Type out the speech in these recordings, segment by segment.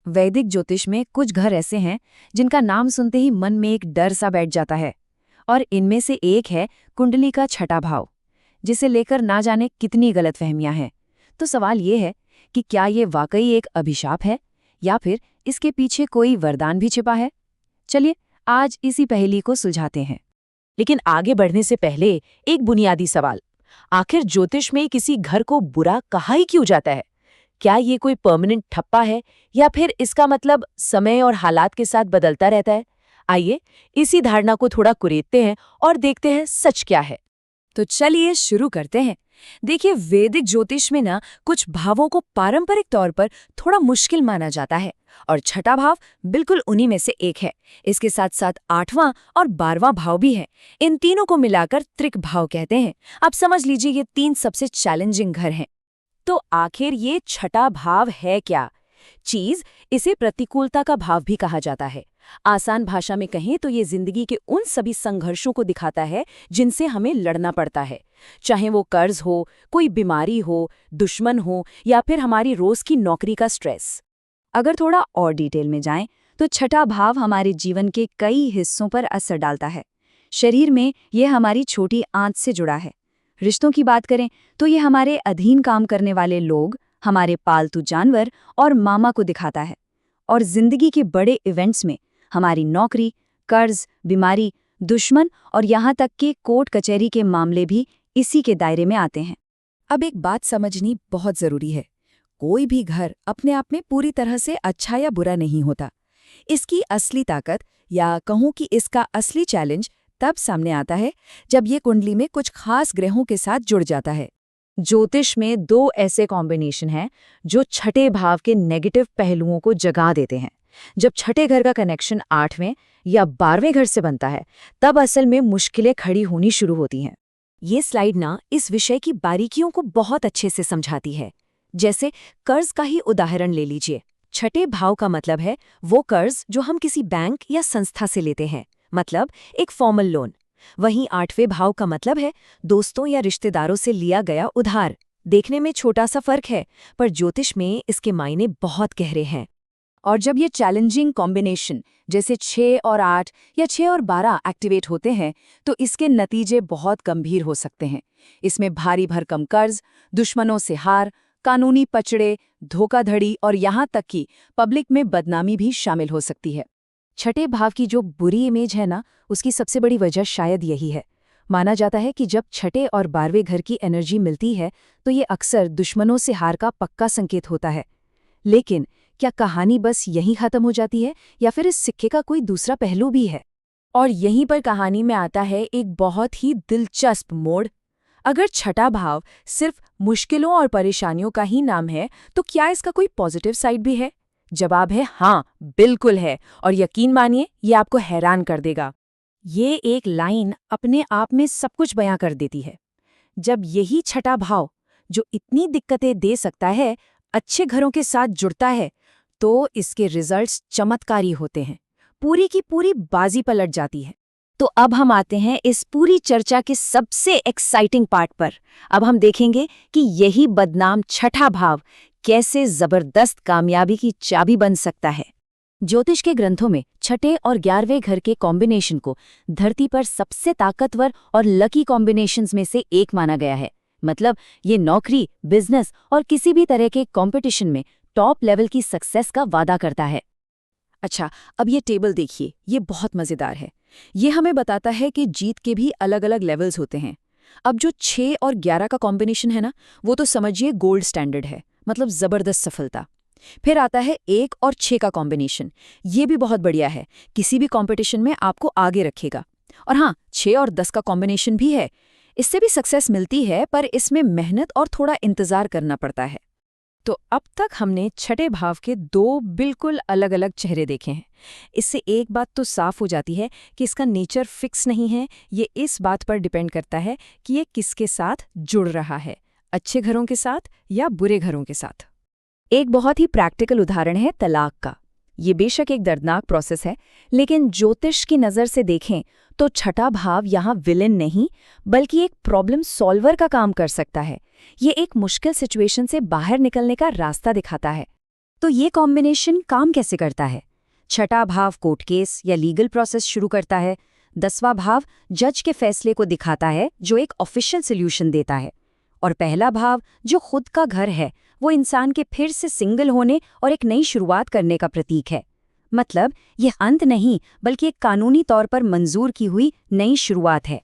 वैदिक ज्योतिष में कुछ घर ऐसे हैं जिनका नाम सुनते ही मन में एक डर सा बैठ जाता है। और इनमें से एक है कुंडली का छठा भाव, जिसे लेकर ना जाने कितनी गलतफहमियां हैं। तो सवाल ये है कि क्या ये वाकई एक अभिशाप है या फिर इसके पीछे कोई वरदान भी छिपा है। चलिए आज इसी पहेली को सुलझाते हैं। लेकिन आगे बढ़ने से पहले एक बुनियादी सवाल, आखिर ज्योतिष में किसी घर को बुरा कहा ही क्यों जाता है? क्या ये कोई परमानेंट ठप्पा है या फिर इसका मतलब समय और हालात के साथ बदलता रहता है? आइए इसी धारणा को थोड़ा कुरेदते हैं और देखते हैं सच क्या है। तो चलिए शुरू करते हैं। देखिए, वैदिक ज्योतिष में ना कुछ भावों को पारंपरिक तौर पर थोड़ा मुश्किल माना जाता है और छठा भाव बिल्कुल उन्हीं में से एक है। इसके साथ साथ 8वां और 12वां भाव भी है। इन तीनों को मिलाकर त्रिक भाव कहते हैं। अब समझ लीजिए ये 3 सबसे चैलेंजिंग घर हैं। तो आखिर ये छठा भाव है क्या? इसे प्रतिकूलता का भाव भी कहा जाता है। आसान भाषा में कहें तो ये जिंदगी के उन सभी संघर्षों को दिखाता है जिनसे हमें लड़ना पड़ता है, चाहे वो कर्ज हो, कोई बीमारी हो, दुश्मन हो या फिर हमारी रोज की नौकरी का स्ट्रेस। अगर थोड़ा और डिटेल में जाएं तो छठा भाव हमारे जीवन के कई हिस्सों पर असर डालता है। शरीर में यह हमारी छोटी आंत से जुड़ा है। रिश्तों की बात करें तो ये हमारे अधीन काम करने वाले लोग, हमारे पालतू जानवर और मामा को दिखाता है। और जिंदगी के बड़े इवेंट्स में हमारी नौकरी, कर्ज, बीमारी, दुश्मन और यहाँ तक कि कोर्ट कचहरी के मामले भी इसी के दायरे में आते हैं। अब एक बात समझनी बहुत जरूरी है, कोई भी घर अपने आप में पूरी तरह से अच्छा या बुरा नहीं होता। इसकी असली ताकत या कहूँ कि इसका असली चैलेंज तब सामने आता है जब ये कुंडली में कुछ खास ग्रहों के साथ जुड़ जाता है। ज्योतिष में 2 ऐसे कॉम्बिनेशन हैं जो छठे भाव के नेगेटिव पहलुओं को जगा देते हैं। जब छठे घर का कनेक्शन 8वें या 12वें घर से बनता है, तब असल में मुश्किलें खड़ी होनी शुरू होती हैं। ये स्लाइड ना इस विषय की बारीकियों को बहुत अच्छे से समझाती है। जैसे कर्ज का ही उदाहरण ले लीजिए। छठे भाव का मतलब है वो कर्ज जो हम किसी बैंक या संस्था से लेते हैं, मतलब एक फॉर्मल लोन। वहीं 8वें भाव का मतलब है दोस्तों या रिश्तेदारों से लिया गया उधार। देखने में छोटा सा फर्क है, पर ज्योतिष में इसके मायने बहुत गहरे हैं। और जब ये चैलेंजिंग कॉम्बिनेशन जैसे 6 और 8 या 6 और 12 एक्टिवेट होते हैं, तो इसके नतीजे बहुत गंभीर हो सकते हैं। इसमें भारी भरकम कर्ज, दुश्मनों से हार, कानूनी पचड़े, धोखाधड़ी और यहाँ तक कि पब्लिक में बदनामी भी शामिल हो सकती है। छठे भाव की जो बुरी इमेज है ना, उसकी सबसे बड़ी वजह शायद यही है। माना जाता है कि जब छठे और 12वें घर की एनर्जी मिलती है तो ये अक्सर दुश्मनों से हार का पक्का संकेत होता है। लेकिन क्या कहानी बस यहीं खत्म हो जाती है या फिर इस सिक्के का कोई दूसरा पहलू भी है? और यहीं पर कहानी में आता है एक बहुत ही दिलचस्प मोड़। अगर छठा भाव सिर्फ मुश्किलों और परेशानियों का ही नाम है, तो क्या इसका कोई पॉजिटिव साइड भी है? जवाब है हाँ, बिल्कुल है। और यकीन मानिए, ये आपको हैरान कर देगा। ये एक लाइन अपने आप में सब कुछ बयां कर देती है। जब यही छठा भाव, जो इतनी दिक्कतें दे सकता है, अच्छे घरों के साथ जुड़ता है, तो इसके रिजल्ट्स चमत्कारी होते हैं। पूरी की पूरी बाजी पलट जाती है। तो अब हम आते हैं इस पूरी चर्चा के सबसे एक्साइटिंग पार्ट पर। अब हम देखेंगे कि यही बदनाम छठा भाव कैसे जबरदस्त कामयाबी की चाबी बन सकता है। ज्योतिष के ग्रंथों में छठे और 11वें घर के कॉम्बिनेशन को धरती पर सबसे ताकतवर और लकी कॉम्बिनेशंस में से एक माना गया है। मतलब ये नौकरी, बिजनेस और किसी भी तरह के कंपटीशन में टॉप लेवल की सक्सेस का वादा करता है। अच्छा, अब ये टेबल देखिए, ये बहुत मजेदार है। ये हमें बताता है कि जीत के भी अलग अलग लेवल्स होते हैं। अब जो 6 और 11 का कॉम्बिनेशन है ना, वो तो समझिए गोल्ड स्टैंडर्ड है, मतलब जबरदस्त सफलता। फिर आता है 1 और 6 का कॉम्बिनेशन। ये भी बहुत बढ़िया है, किसी भी कॉम्पिटिशन में आपको आगे रखेगा। और हाँ, 6 और 10 का कॉम्बिनेशन भी है। इससे भी सक्सेस मिलती है, पर इसमें मेहनत और थोड़ा इंतजार करना पड़ता है। तो अब तक हमने छठे भाव के 2 बिल्कुल अलग अलग चेहरे देखे हैं। इससे एक बात तो साफ हो जाती है कि इसका नेचर फिक्स नहीं है। ये इस बात पर डिपेंड करता है कि ये किसके साथ जुड़ रहा है, अच्छे घरों के साथ या बुरे घरों के साथ। एक बहुत ही प्रैक्टिकल उदाहरण है तलाक का। ये बेशक एक दर्दनाक प्रोसेस है, लेकिन ज्योतिष की नज़र से देखें तो छठा भाव यहाँ विलेन नहीं, बल्कि एक प्रॉब्लम सॉल्वर का काम कर सकता है। ये एक मुश्किल सिचुएशन से बाहर निकलने का रास्ता दिखाता है। तो ये कॉम्बिनेशन काम कैसे करता है? छठा भाव कोर्ट केस या लीगल प्रोसेस शुरू करता है। 10वां भाव जज के फैसले को दिखाता है, जो एक ऑफिशियल सॉल्यूशन देता है। और पहला भाव जो खुद का घर है, वो इंसान के फिर से सिंगल होने और एक नई शुरुआत करने का प्रतीक है। मतलब यह अंत नहीं, बल्कि एक कानूनी तौर पर मंजूर की हुई नई शुरुआत है।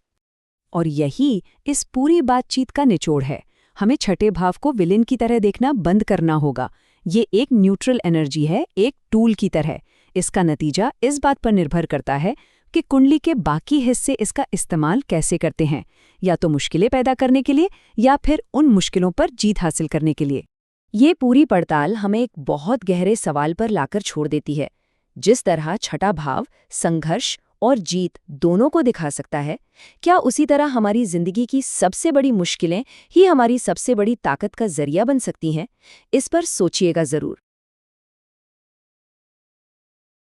और यही इस पूरी बातचीत का निचोड़ है। हमें छठे भाव को विलेन की तरह देखना बंद करना होगा। ये एक न्यूट्रल एनर्जी है, एक टूल की तरह। इसका नतीजा इस बात पर निर्भर करता है कि कुंडली के बाकी हिस्से इसका इस्तेमाल कैसे करते हैं, या तो मुश्किलें पैदा करने के लिए या फिर उन मुश्किलों पर जीत हासिल करने के लिए। ये पूरी पड़ताल हमें एक बहुत गहरे सवाल पर लाकर छोड़ देती है। जिस तरह छठा भाव संघर्ष और जीत दोनों को दिखा सकता है, क्या उसी तरह हमारी जिंदगी की सबसे बड़ी मुश्किलें ही हमारी सबसे बड़ी ताकत का जरिया बन सकती हैं? इस पर सोचिएगा जरूर।